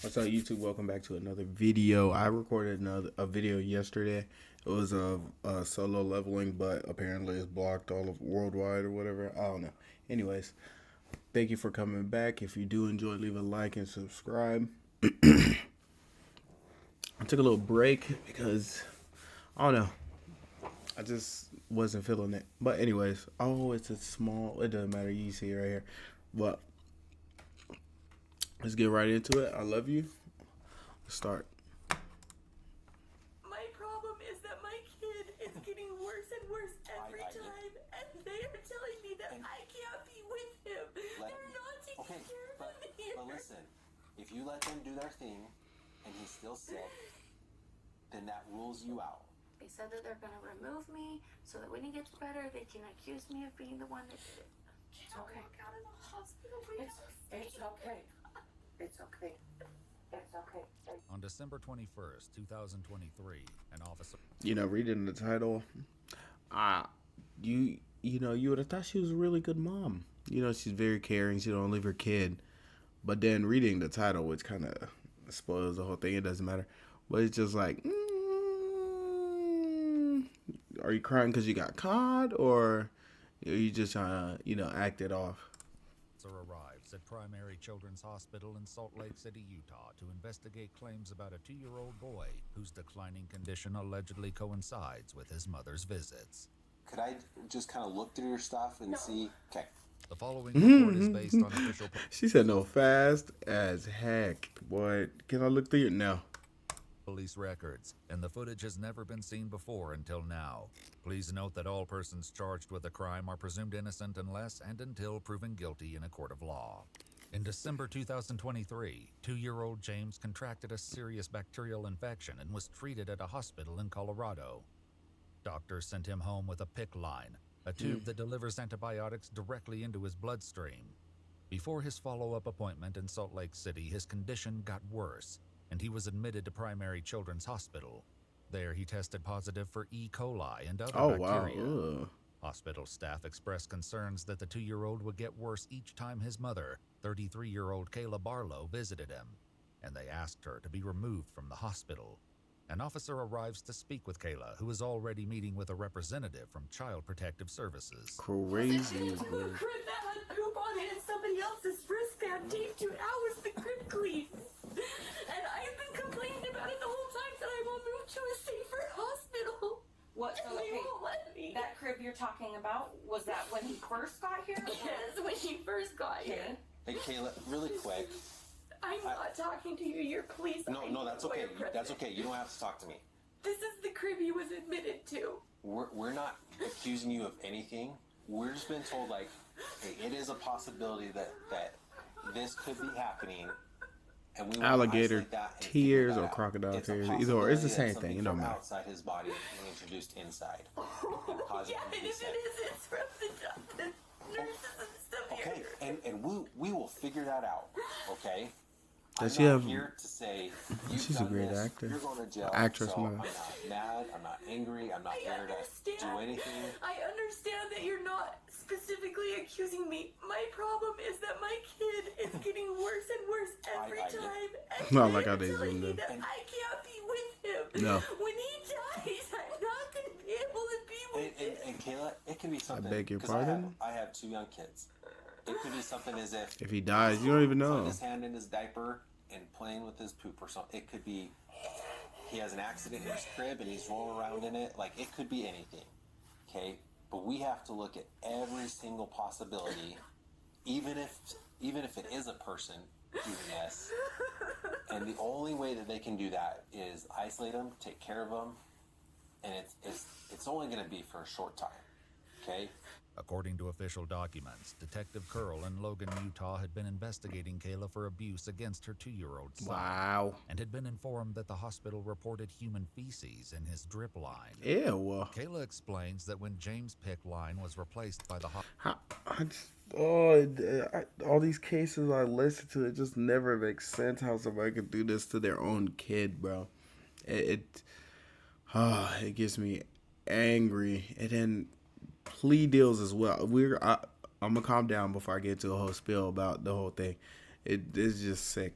What's up, YouTube? Welcome back to another video. I recorded a video yesterday. It was solo leveling, but apparently it's blocked all of worldwide or whatever. I don't know. Anyways, thank you for coming back. If you do enjoy, leave a like and subscribe. I took a little break because I don't know. I just wasn't feeling it. But anyways, oh, it's a small. It doesn't matter. You see it right here. But let's get right into it. I love you. Let's start. My problem is that my kid is getting worse and worse every time, and they are telling me that I can't be with him. They're not taking care of him here. But listen, if you let them do their thing, and he's still sick, then that rules you out. They said that they're going to remove me so that when he gets better, they can accuse me of being the one that did it. It's okay. Walk out of the hospital. It's okay. It's okay. It's okay. On December 21st, 2023, an officer... Reading the title, you would have thought she was a really good mom. She's very caring. She don't leave her kid. But then reading the title, which kind of spoils the whole thing. It doesn't matter. But it's just like, are you crying because you got caught, or are you just trying to, act it off? Arrives at Primary Children's Hospital in Salt Lake City, Utah, to investigate claims about a 2-year-old boy whose declining condition allegedly coincides with his mother's visits. Could I just kind of look through your stuff and see? Okay. The following report is based on official... She said no, fast as heck. Boy, can I look through it now? Police records, and the footage has never been seen before until now. Please note that all persons charged with a crime are presumed innocent unless and until proven guilty in a court of law. In December 2023, 2-year-old James contracted a serious bacterial infection and was treated at a hospital in Colorado. Doctors sent him home with a PICC line, a tube that delivers antibiotics directly into his bloodstream. Before his follow-up appointment in Salt Lake City, his condition got worse, and he was admitted to Primary Children's Hospital. There, he tested positive for E. coli and other bacteria. Wow. Hospital staff expressed concerns that the 2-year-old would get worse each time his mother, 33-year-old Kayla Barlow, visited him, and they asked her to be removed from the hospital. An officer arrives to speak with Kayla, who is already meeting with a representative from Child Protective Services. Crazy. Into a crib that had poop on it and somebody else's wristband taped to ours, the crib clean. And I've been complaining about it the whole time that I won't move to a safer hospital. What? So, And they okay, won't let me. that crib you're talking about, was that when he first got here? Yes, when he first got here. Hey, Kayla, really quick. I'm not talking to you. You're police. No, that's okay. That's okay. You don't have to talk to me. This is the crib he was admitted to. We're not accusing you of anything. We're just been told, like, hey, it is a possibility that this could be happening. And we Alligator tears or crocodile tears, either or. It's the same thing. It don't matter. Outside his body being introduced inside. Yeah, and if it is, it's from the nurses and stuff Okay, here. and we will figure that out. Okay. Does I'm she not have? here to say you've She's a done great this, actor. You're going to jail. Actress, so mother. I'm not mad. I'm not angry. I'm not here to do anything. I understand that you're not specifically accusing me. My problem is that my kid is getting worse and worse every I get it. time. And Not they're like how they telling zoomed me in. that I can't be with him. No. When he dies, I'm not going to be able to be with him. And Kayla, it can be something. beg your 'cause pardon? I have 2 young kids. It could be something as if If he dies, you don't even putting know. his hand in his diaper and playing with his poop or something. It could be he has an accident in his crib and he's rolling around in it. Like, it could be anything. Okay? But we have to look at every single possibility, even if it is a person doing this. And the only way that they can do that is isolate them, take care of them, and it's only going to be for a short time. Okay? According to official documents, Detective Curl in Logan, Utah had been investigating Kayla for abuse against her 2-year-old son. Wow. And had been informed that the hospital reported human feces in his drip line. Ew. Kayla explains that when James' PICC line was replaced by the All these cases I listen to, it just never makes sense how somebody could do this to their own kid, bro. It gets me angry. And then plea deals as well. I'm gonna calm down before I get to a whole spiel about the whole thing. It's just sick.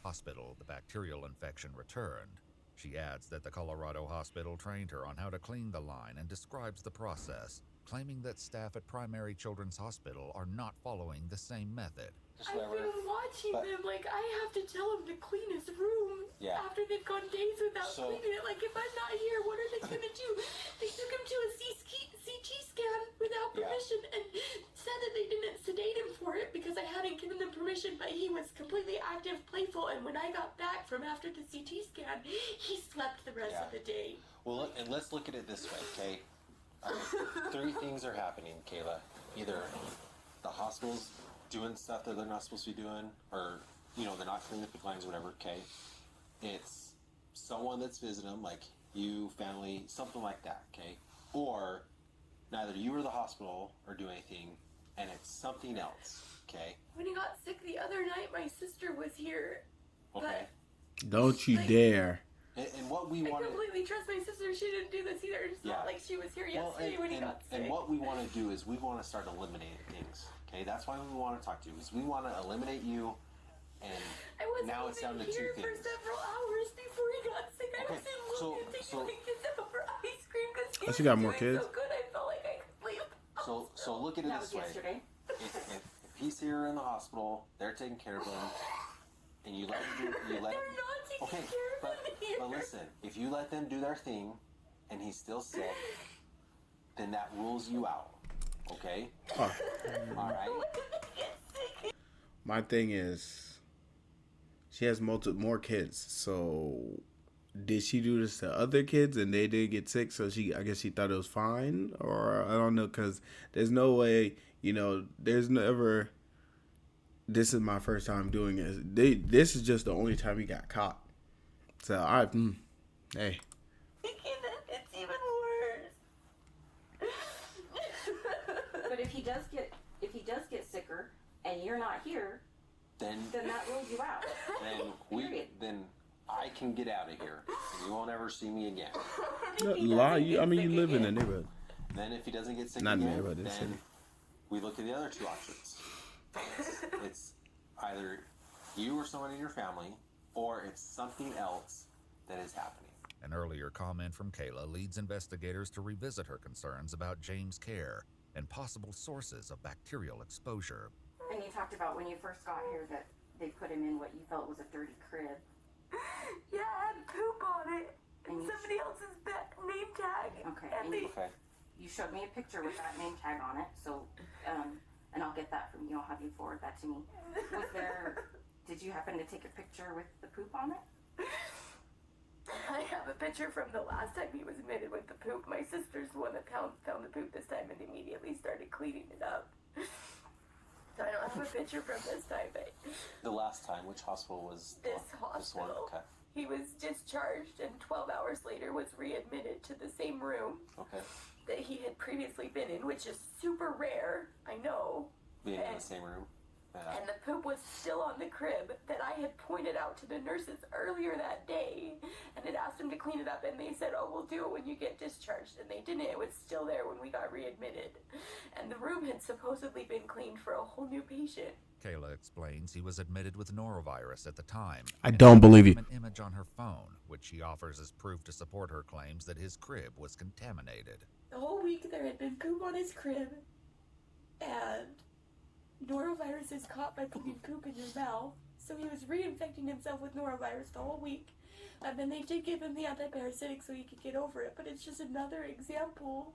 hospital, the bacterial infection returned. She adds that the Colorado hospital trained her on how to clean the line and describes the process, claiming that staff at Primary Children's Hospital are not following the same method. Just I've whatever. been watching But- them. Like, I have to tell him to clean his room Yeah. after they've gone days without So- cleaning it. Like, if I'm not here, what are they going to do? They took him to a CT scan without Yeah. permission and said that they didn't sedate him for it because I hadn't given them permission, but he was completely active, playful, and when I got back from after the CT scan, he slept the rest Yeah. of the day. Well, and let's look at it this way, okay? Three things are happening, Kayla. Either the hospital's doing stuff that they're not supposed to be doing, or, you know, they're not cleaning the lines or whatever, okay? It's someone that's visiting them, like you, family, something like that, okay? Or neither you or the hospital are doing anything, and it's something else, okay? When he got sick the other night, my sister was here. Okay? Don't you dare. And what we I want to... completely trust my sister. She didn't do this either. It's Yeah. not like she was here yesterday when he got sick. And what we want to do is we want to start eliminating things. Okay, that's why we want to talk to you. Is we want to eliminate you, and I wasn't now it's down even to two here things. for several hours before he got sick. I Okay, was in so- Logan taking so- my kids out for ice cream because he Oh, was she got more doing kids? so good. I felt like I could sleep. So look at it That this was way. yesterday. If he's here in the hospital, they're taking care of him, and you let him do, you let They're him, not taking okay, care of but him here. listen, if you let them do their thing, and he's still sick, then that rules you out. Okay. Oh, All right. my thing is, she has more kids. So, did she do this to other kids and they did get sick? So I guess she thought it was fine, or I don't know, because there's no way, you know, there's never. This is my first time doing it. This is just the only time he got caught. So hey. It's even worse. But if he does get sicker and you're not here, Then that rules you out. Period. then I can get out of here. And you won't ever see me again. No, lie. You live in the neighborhood. Then if he doesn't get sick Not again, neighborhood, it's then city. we look at the other two options. It's either you or someone in your family, or it's something else that is happening. An earlier comment from Kayla leads investigators to revisit her concerns about James' care and possible sources of bacterial exposure. And you talked about when you first got here that they put him in what you felt was a dirty crib. Yeah, it had poop on it. And And you- somebody else's name tag. Okay, And and they, Okay. You showed me a picture with that name tag on it, so, and I'll get that from you. I'll have you forward that to me. Did you happen to take a picture with the poop on it? I have a picture from the last time he was admitted with the poop. My sister's the one that found the poop this time and immediately started cleaning it up. So I don't have a picture from this time, but The last time, which hospital was the- this one? hospital, Okay. he was discharged and 12 hours later was readmitted to the same room Okay. that he had previously been in, which is super rare, I know. Being in the And- same room. And the poop was still on the crib that I had pointed out to the nurses earlier that day and had asked them to clean it up, and they said, oh, we'll do it when you get discharged. And they didn't. It was still there when we got readmitted. And the room had supposedly been cleaned for a whole new patient. Kayla explains he was admitted with norovirus at the time. I don't believe you. An image on her phone, which she offers as proof to support her claims that his crib was contaminated. The whole week there had been poop on his crib, and norovirus is caught by putting poop in your mouth. So he was reinfecting himself with norovirus the whole week. And then they did give him the antiparasitic so he could get over it. But it's just another example.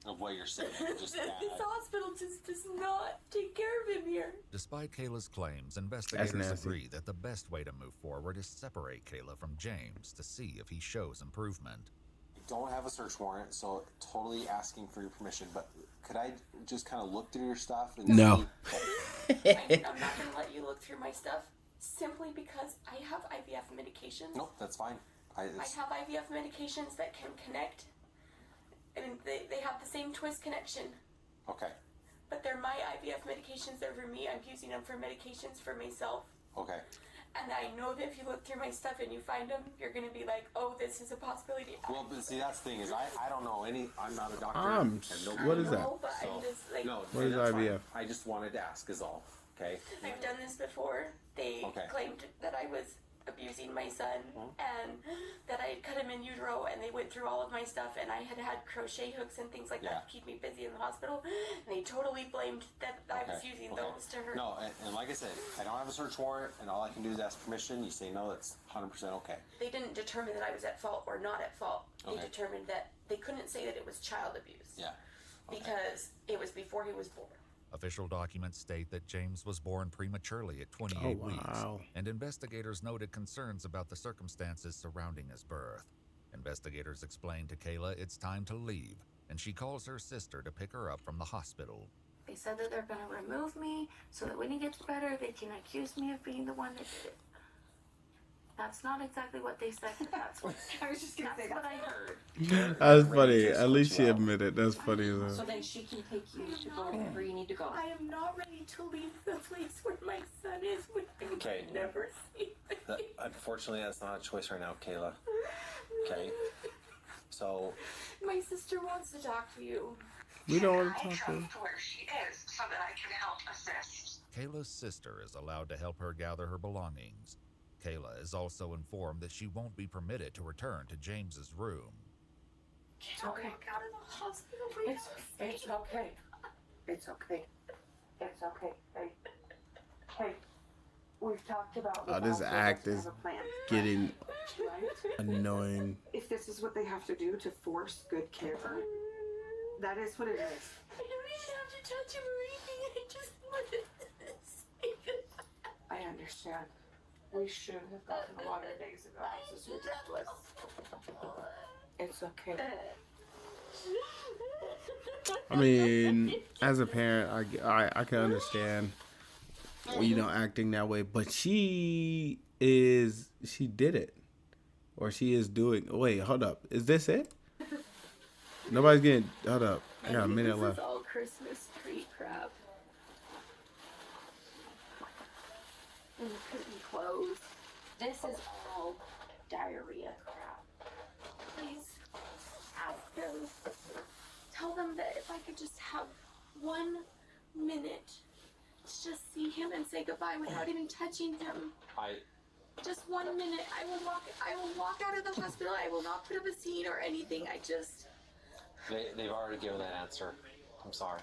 Of what you're saying. Just This bad. hospital just does not take care of him here. Despite Kayla's claims, investigators nasty. agree that the best way to move forward is separate Kayla from James to see if he shows improvement. I don't have a search warrant, so totally asking for your permission, but could I just kind of look through your stuff and No. see? I'm not going to let you look through my stuff simply because I have IVF medications. Nope, that's fine. I have IVF medications that can connect. And they have the same twist connection. Okay. But they're my IVF medications. They're for me. I'm using them for medications for myself. Okay. And I know that if you look through my stuff and you find them, you're going to be like, oh, this is a possibility. Well, but see, that's the thing is I don't know any. I'm not a doctor. I'm- and no- what is I that? know, but So, I'm just like, no, What is that's fine. IVF? I just wanted to ask is all. Okay. I've done this before. They Okay. claimed that I was abusing my son and that I had cut him in utero, and they went through all of my stuff, and I had crochet hooks and things like that to keep me busy in the hospital, and they totally blamed that I was using those to hurt. No, and like I said, I don't have a search warrant, and all I can do is ask permission. You say no, that's 100% okay. They didn't determine that I was at fault or not at fault. They Okay. determined that they couldn't say that it was child abuse. Yeah. Okay. Because it was before he was born. Official documents state that James was born prematurely at 28 weeks, and investigators noted concerns about the circumstances surrounding his birth. Investigators explained to Kayla it's time to leave, and she calls her sister to pick her up from the hospital. They said that they're going to remove me so that when he gets better, they can accuse me of being the one that did it. That's not exactly what they said, but that's what, I was just gonna say what that. I heard. That's funny. At least she admitted. That's funny as So hell. then she can take you to go wherever you need to go. I am not ready to leave the place where my son is with me. Okay. Never see That, unfortunately, that's not a choice right now, Kayla. Okay. So, My sister wants to talk to you. We don't want to talk to her. to where she is so that I can help assist. Kayla's sister is allowed to help her gather her belongings. Kayla is also informed that she won't be permitted to return to James's room. It's okay. Walk out of the hospital. It's okay. It's okay. It's okay. Hey, we've talked about This act is a plan, getting right? annoying. If this is what they have to do to force good care, that is what it is. I don't even have to touch him or anything. I just wanted this. I understand. We should have gotten a water days ago. This is ridiculous. It's okay. I mean, as a parent, I can understand, acting that way. But she did it, or she is doing. Wait, hold up. Is this it? Nobody's getting. Hold up. I got a minute This left. is all Christmas tree crap. And couldn't close. This is all diarrhea crap. Please ask them. Tell them that if I could just have 1 minute to just see him and say goodbye without even touching him. Just 1 minute. I will walk out of the hospital. I will not put up a scene or anything. they've already given that answer. I'm sorry.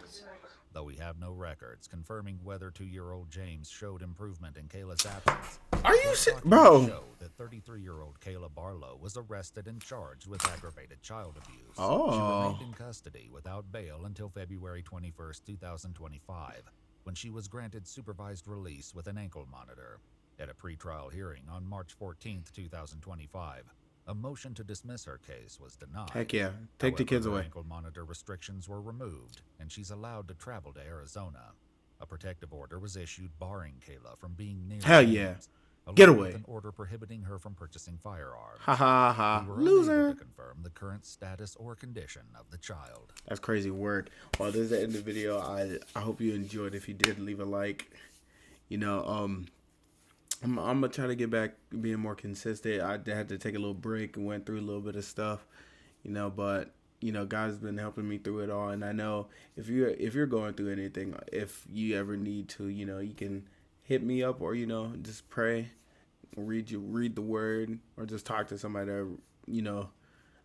Though we have no records confirming whether 2-year-old James showed improvement in Kayla's absence. Are you documents bro? show that 33-year-old Kayla Barlow was arrested and charged with aggravated child abuse. Oh. She remained in custody without bail until February 21st, 2025, when she was granted supervised release with an ankle monitor. At a pretrial hearing on March 14th, 2025, a motion to dismiss her case was denied. Heck yeah. Take the kids However, her away. ankle monitor restrictions were removed, and she's allowed to travel to Arizona. A protective order was issued barring Kayla from being near Hell James, yeah. along Get with away. an order prohibiting her from purchasing firearms. Ha ha ha. We were unable Loser. to confirm the current status or condition of the child. That's crazy work. Well, this is the end of the video. I hope you enjoyed. If you did, leave a like. I'm gonna try to get back being more consistent. I had to take a little break and went through a little bit of stuff, but God's been helping me through it all. And I know if you're going through anything, if you ever need to, you can hit me up or just pray, read the word, or just talk to somebody that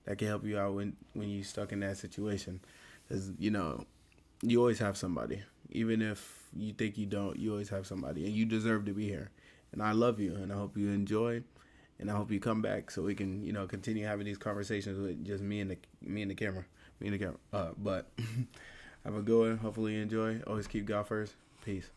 that can help you out when you're stuck in that situation. Because you always have somebody, even if you think you don't. You always have somebody, and you deserve to be here. And I love you, and I hope you enjoy, and I hope you come back so we can, continue having these conversations with just me and the camera. But have a good one. Hopefully you enjoy. Always keep God first. Peace.